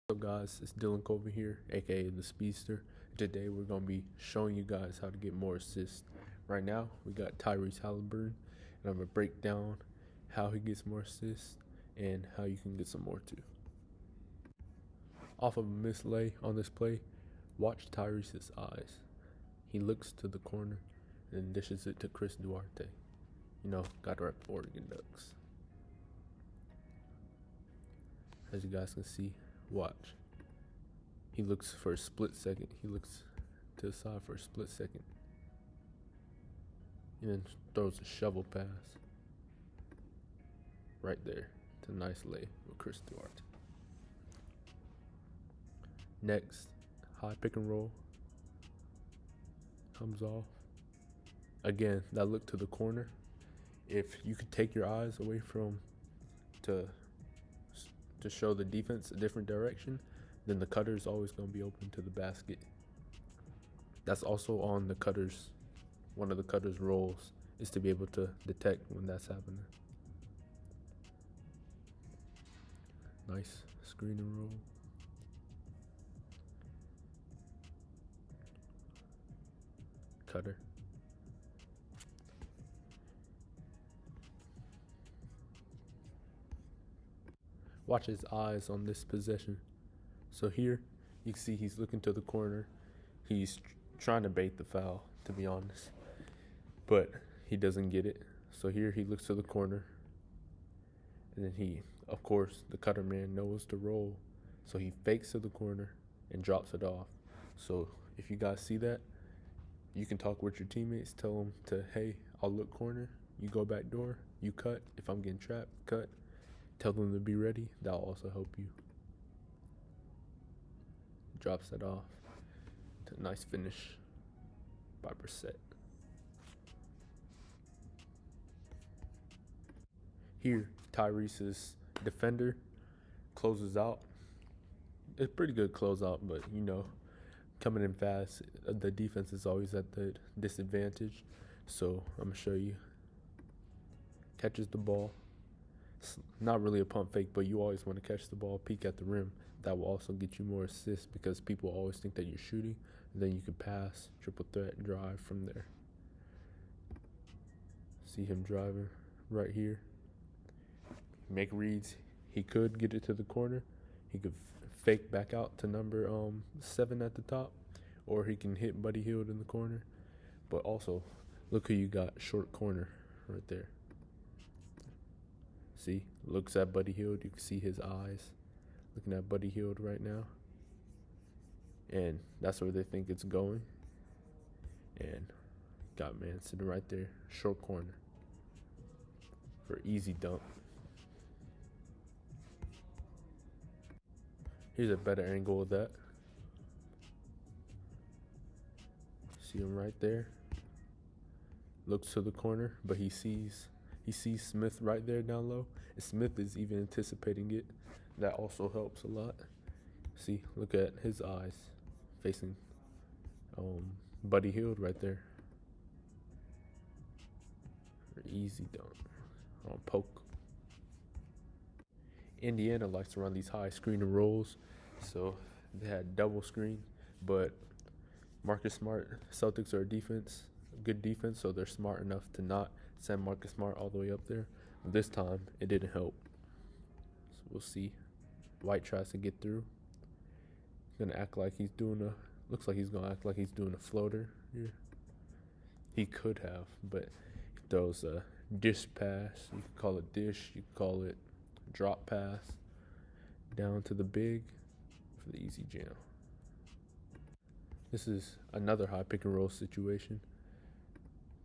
What's up guys, it's Dylan Colvin here, aka the Speedster. Today we're going to be showing you guys how to get more assists. Right now we got Tyrese and I'm going to break down how he gets more assists and how you can get some more too. Off of a mislay on this play, watch Tyrese's eyes. He looks to the corner and dishes it to Chris Duarte. Got to rep Oregon Ducks. As you guys can see, watch. He looks for a split second. He looks to the side for a split second. And then throws a shovel pass. Right there. It's a nice lay with Chris Duarte. Next, high pick and roll. Comes off. Again, that look to the corner. If you could take your eyes away from to show the defense a different direction, then the cutter is always going to be open to the basket. That's also on the cutter's, one of the cutter's roles is to be able to detect when that's happening. Nice screen and roll. Cutter. Watch his eyes on this possession. So here, you can see he's looking to the corner. He's trying to bait the foul, to be honest. But he doesn't get it. So here he looks to the corner. And then of course, the cutter man knows to roll. So he fakes to the corner and drops it off. So if you guys see that, you can talk with your teammates. Tell them hey, I'll look corner. You go back door. You cut. If I'm getting trapped, cut. Tell them to be ready. That'll also help you. Drops that off. To a nice finish by Brissett. Here, Tyrese's defender closes out. It's a pretty good closeout, but coming in fast, the defense is always at the disadvantage. So I'm gonna show you. Catches the ball. It's not really a pump fake, but you always want to catch the ball, peek at the rim. That will also get you more assists because people always think that you're shooting. And then you can pass, triple threat, drive from there. See him driving right here. Make reads. He could get it to the corner. He could fake back out to number 7 at the top, or he can hit Buddy Hield in the corner. But also, look who you got, short corner right there. See, looks at Buddy Hield. You can see his eyes looking at Buddy Hield right now. And that's where they think it's going. And got man sitting right there, short corner for easy dunk. Here's a better angle of that. See him right there. Looks to the corner, but he sees Smith right there down low. And Smith is even anticipating it. That also helps a lot. See, look at his eyes facing Buddy Hield right there. Easy dunk on poke. Indiana likes to run these high screen and rolls, so they had double screen, but Marcus Smart, Celtics are good defense, so they're smart enough to not send Marcus Smart all the way up there. This time, it didn't help. So we'll see. White tries to get through. Looks like he's gonna act like he's doing a floater here. He could have, but he throws a dish pass. You could call it dish. You could call it drop pass down to the big for the easy jam. This is another high pick and roll situation.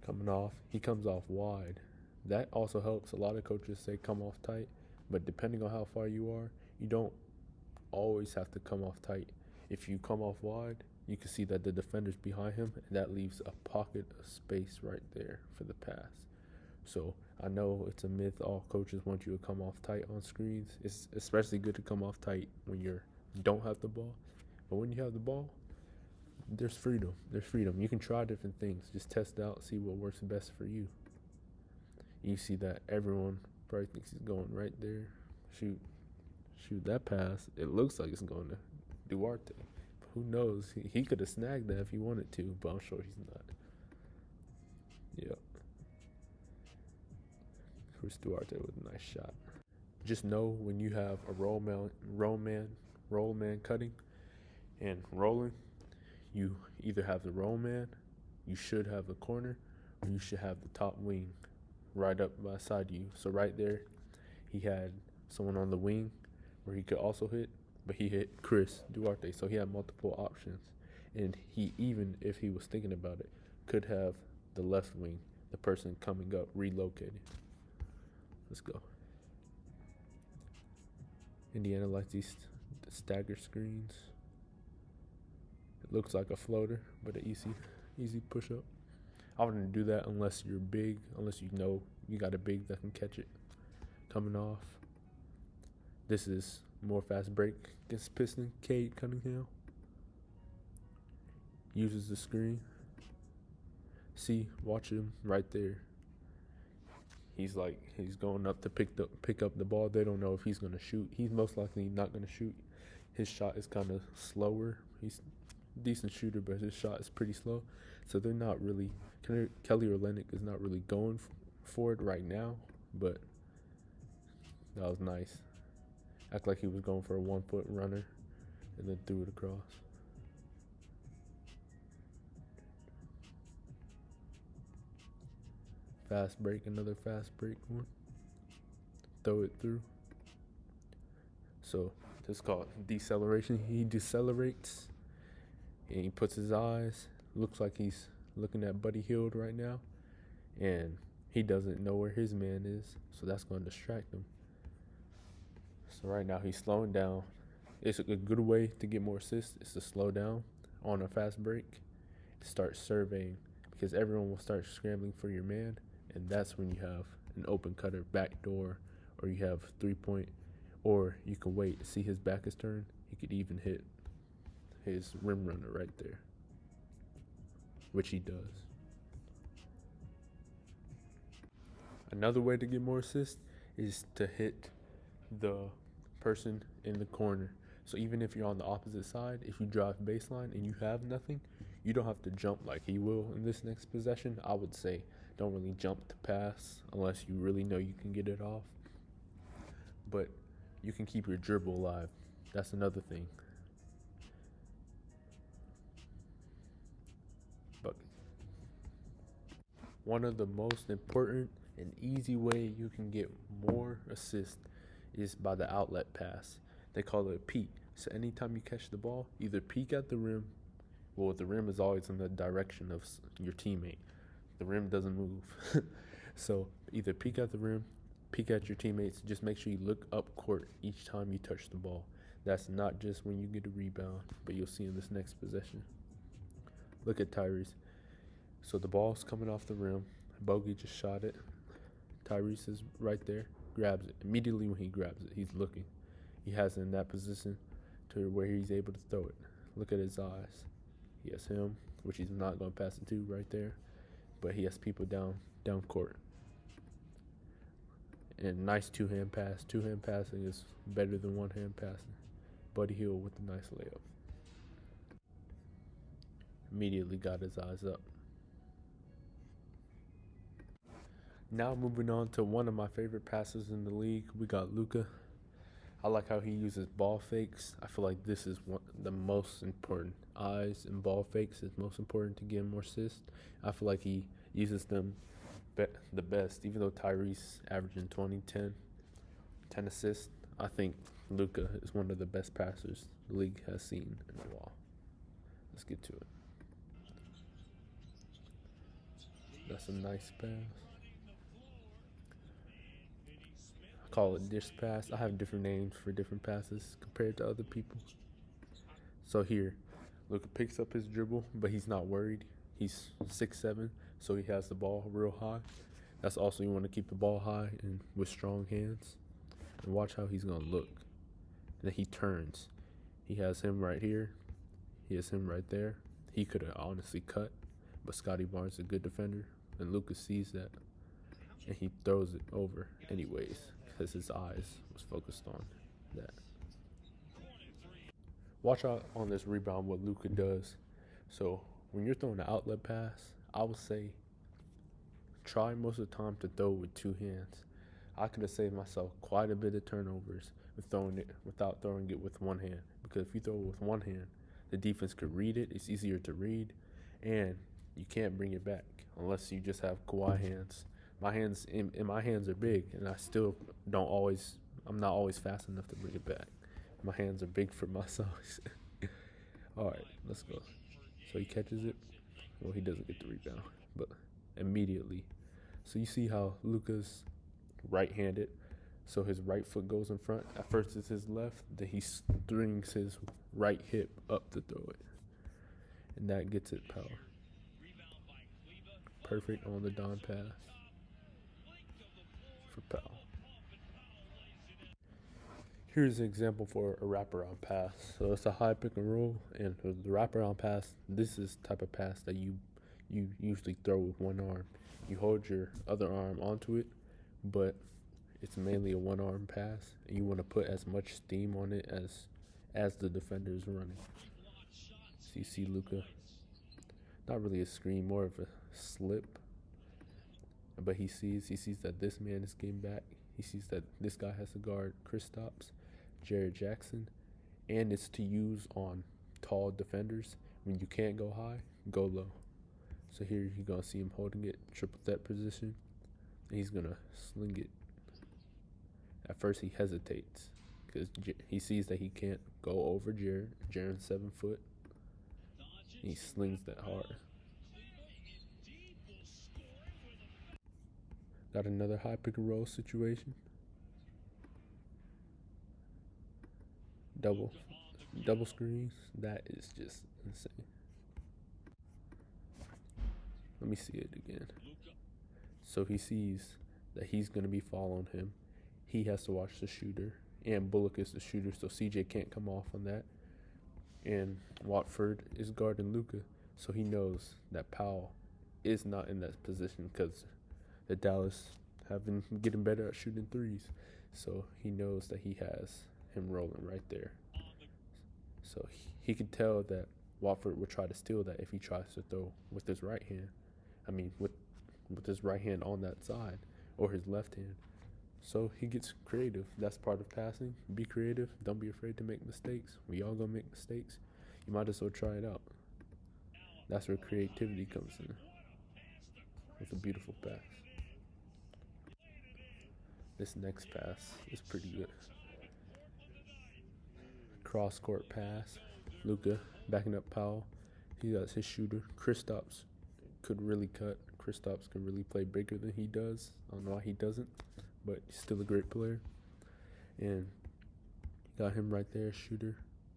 Coming off, he comes off wide. That also helps. A lot of coaches say come off tight, but depending on how far you are, you don't always have to come off tight. If you come off wide, you can see that the defender's behind him, and that leaves a pocket of space right there for the pass. So I know it's a myth. All coaches want you to come off tight on screens. It's especially good to come off tight when you don't have the ball. But when you have the ball, there's freedom. You can try different things. Just test out, see what works best for you. You see that everyone probably thinks he's going right there. Shoot, that pass, it looks like it's going to Duarte. Who knows? He could have snagged that if he wanted to, but I'm sure he's not. Yep. Chris Duarte with a nice shot. Just know when you have a roll man cutting and rolling, you either have the roll man, you should have the corner, or you should have the top wing right up beside you. So right there, he had someone on the wing where he could also hit, but he hit Chris Duarte, so he had multiple options. And he, even if he was thinking about it, could have the left wing, the person coming up, relocated. Let's go. Indiana likes these stagger screens. It looks like a floater, but an easy push up. I wouldn't do that unless you're big, unless you know you got a big that can catch it coming off. This is more fast break against Piston. Cade Cunningham uses the screen. See, watch him right there. He's going up to pick up the ball. They don't know if he's going to shoot. He's most likely not going to shoot. His shot is kind of slower. He's a decent shooter, but his shot is pretty slow. So they're not really, Kelly Olynyk is not really going for it right now, but that was nice. Act like he was going for a 1 foot runner and then threw it across. Fast break, another fast break one. Throw it through. So this is called deceleration. He decelerates and he puts his eyes. Looks like he's looking at Buddy Hield right now. And he doesn't know where his man is. So that's going to distract him. So right now he's slowing down. It's a good way to get more assists is to slow down on a fast break. Start surveying because everyone will start scrambling for your man. And that's when you have an open cutter, back door, or you have 3-point, or you can wait, see his back is turned. He could even hit his rim runner right there, which he does. Another way to get more assists is to hit the person in the corner. So even if you're on the opposite side, if you drive baseline and you have nothing, you don't have to jump like he will in this next possession. I would say don't really jump to pass unless you really know you can get it off. But you can keep your dribble alive. That's another thing. But one of the most important and easy way you can get more assists is by the outlet pass. They call it a peek. So anytime you catch the ball, either peek at the rim. Well, the rim is always in the direction of your teammate. The rim doesn't move. So either peek at the rim, peek at your teammates. Just make sure you look up court each time you touch the ball. That's not just when you get a rebound, but you'll see in this next possession. Look at Tyrese. So the ball's coming off the rim. Bogey just shot it. Tyrese is right there, grabs it. Immediately when he grabs it, he's looking. He has it in that position to where he's able to throw it. Look at his eyes. He has him, which he's not going to pass it to right there, but he has people down court. And nice two-hand pass. Two-hand passing is better than one-hand passing. Buddy Hield with a nice layup. Immediately got his eyes up. Now moving on to one of my favorite passers in the league, we got Luka. I like how he uses ball fakes. I feel like this is the most important. Eyes and ball fakes is most important to get more assists. I feel like he uses them the best. Even though Tyrese averaging 10 assists, I think Luka is one of the best passers the league has seen in a while. Let's get to it. That's a nice pass. I call it dish pass. I have different names for different passes compared to other people. So here, Luka picks up his dribble, but he's not worried. He's 6'7", so he has the ball real high. That's also, you want to keep the ball high and with strong hands. And watch how he's going to look. And then he turns. He has him right here. He has him right there. He could have honestly cut, but Scotty Barnes is a good defender, and Luka sees that, and he throws it over anyways because his eyes was focused on that. Watch out on this rebound what Luka does. So when you're throwing an outlet pass, I would say try most of the time to throw with two hands. I could have saved myself quite a bit of turnovers with throwing it without throwing it with one hand. Because if you throw it with one hand, the defense could read it. It's easier to read, and you can't bring it back unless you just have Kawhi hands. My hands in my hands are big, and I still don't always. I'm not always fast enough to bring it back. My hands are big for my size. All right, let's go. So he catches it. Well, he doesn't get the rebound, but immediately. So you see how Luka's right-handed, so his right foot goes in front. At first it's his left, then he strings his right hip up to throw it, and that gets it power. Perfect on the Don pass for Powell. Here's an example for a wraparound pass. So it's a high pick and roll, and the wraparound pass, this is the type of pass that you usually throw with one arm. You hold your other arm onto it, but it's mainly a one-arm pass, and you want to put as much steam on it as the defender is running. So you see Luka, not really a screen, more of a slip, but he sees that this man is getting back. He sees that this guy has to guard Kristaps, Jared Jackson, and it's to use on tall defenders. When you can't go high, go low. So here you're going to see him holding it, triple threat position, and he's going to sling it. At first he hesitates because he sees that he can't go over Jared. Jared's 7 foot. He slings that hard. Got another high pick and roll situation. Double screens. That is just insane. Let me see it again. So he sees that he's going to be following him. He has to watch the shooter, and Bullock is the shooter, so CJ can't come off on that. And Watford is guarding Luka, so he knows that Powell is not in that position because the Dallas have been getting better at shooting threes. So he knows that he has him rolling right there. So he could tell that Watford would try to steal that if he tries to throw with his right hand. I mean, with his right hand on that side or his left hand. So he gets creative. That's part of passing. Be creative. Don't be afraid to make mistakes. We all gonna make mistakes. You might as well try it out. That's where creativity comes in. It's a beautiful pass. This next pass is pretty good. Cross court pass. Luka backing up Powell. He got his shooter. Kristaps could really cut. Kristaps can really play bigger than he does. I don't know why he doesn't, but he's still a great player. And got him right there, shooter,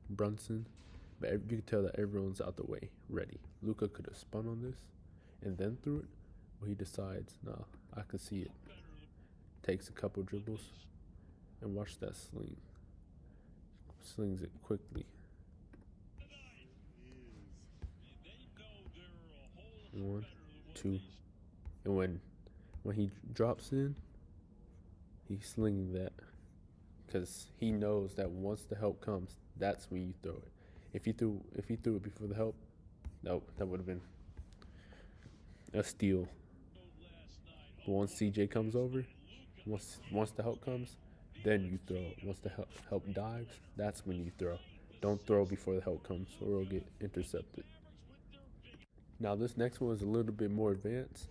Brunson. But you can tell that everyone's out the way, ready. Luka could have spun on this and then threw it, but he decides, nah, I can see it. Takes a couple dribbles, and watch that sling. Slings it quickly. 1, 2, and when he drops in, he's slinging that because he knows that once the help comes, that's when you throw it. If he threw it before the help, that would have been a steal. But once CJ comes over, once the help comes, then you throw. Once the help dives, that's when you throw. Don't throw before the help comes or it'll get intercepted. Now this next one is a little bit more advanced,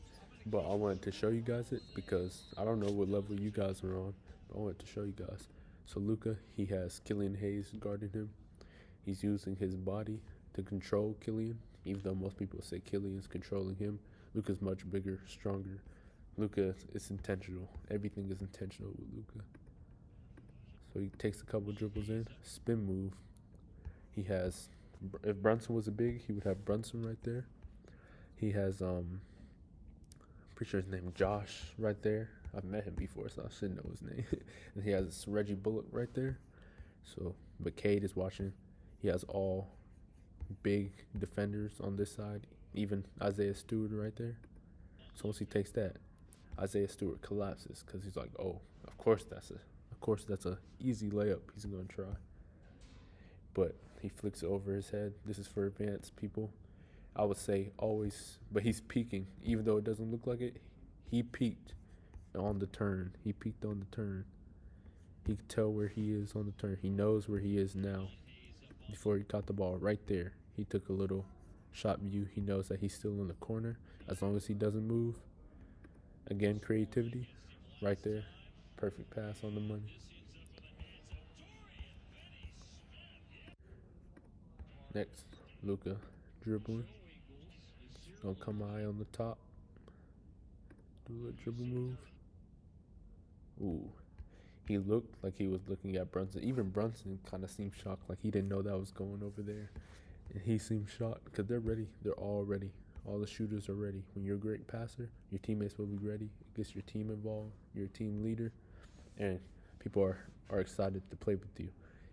but I wanted to show you guys it because I don't know what level you guys are on, but I wanted to show you guys. So Luka, he has Killian Hayes guarding him. He's using his body to control Killian, even though most people say Killian's controlling him. Luka's much bigger, stronger. Luka is intentional. Everything is intentional with Luka. So he takes a couple dribbles in, spin move. He has, if Brunson was a big, he would have Brunson right there. He has, pretty sure his name Josh right there. I've met him before, so I should know his name. And he has Reggie Bullock right there. So, but Cade is watching. He has all big defenders on this side, even Isaiah Stewart right there. So once he takes that, Isaiah Stewart collapses because he's like, oh, of course that's a easy layup. He's gonna try, but He flicks it over his head. This is for advanced people. I would say always, but he's peeking. Even though it doesn't look like it, he peeked on the turn. He peeked on the turn. He can tell where he is on the turn. He knows where he is now. Before he caught the ball right there, he took a little shot view. He knows that he's still in the corner as long as he doesn't move. Again, creativity right there. Perfect pass on the money. Next, Luka dribbling. Gonna come high on the top. Do a dribble move. Ooh. He looked like he was looking at Brunson. Even Brunson kind of seemed shocked, like he didn't know that was going over there. And he seemed shocked because they're ready. They're all ready. All the shooters are ready. When you're a great passer, your teammates will be ready. It gets your team involved. You're a team leader. And people are excited to play with you.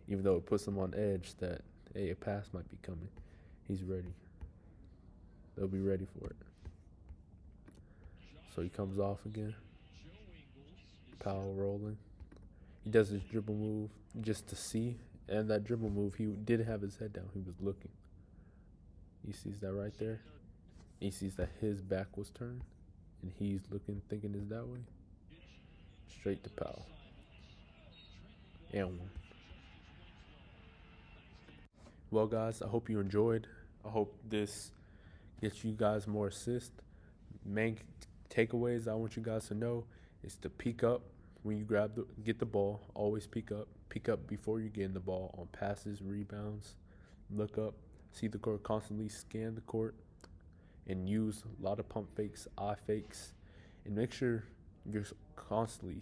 Even though it puts them on edge that, hey, a pass might be coming. He's ready. They'll be ready for it. So he comes off again. Powell rolling. He does his dribble move just to see. And that dribble move, he didn't have his head down. He was looking. He sees that right there. He sees that his back was turned. And he's looking, thinking it's that way. Straight to Powell. And one. Well, guys, I hope you enjoyed. I hope this gets you guys more assists. Main takeaways I want you guys to know is to peek up when you get the ball. Always peek up. Peek up before you get in the ball on passes, rebounds. Look up. See the court. Constantly scan the court. And use a lot of pump fakes, eye fakes. And make sure you're constantly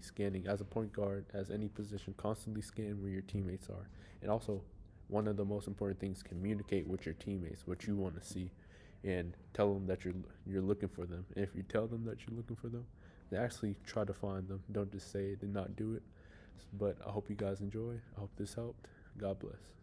scanning as a point guard, as any position. Constantly scan where your teammates are. And also, one of the most important things, communicate with your teammates what you want to see. And tell them that you're looking for them. And if you tell them that you're looking for them, they actually try to find them. Don't just say it and not do it. But I hope you guys enjoy. I hope this helped. God bless.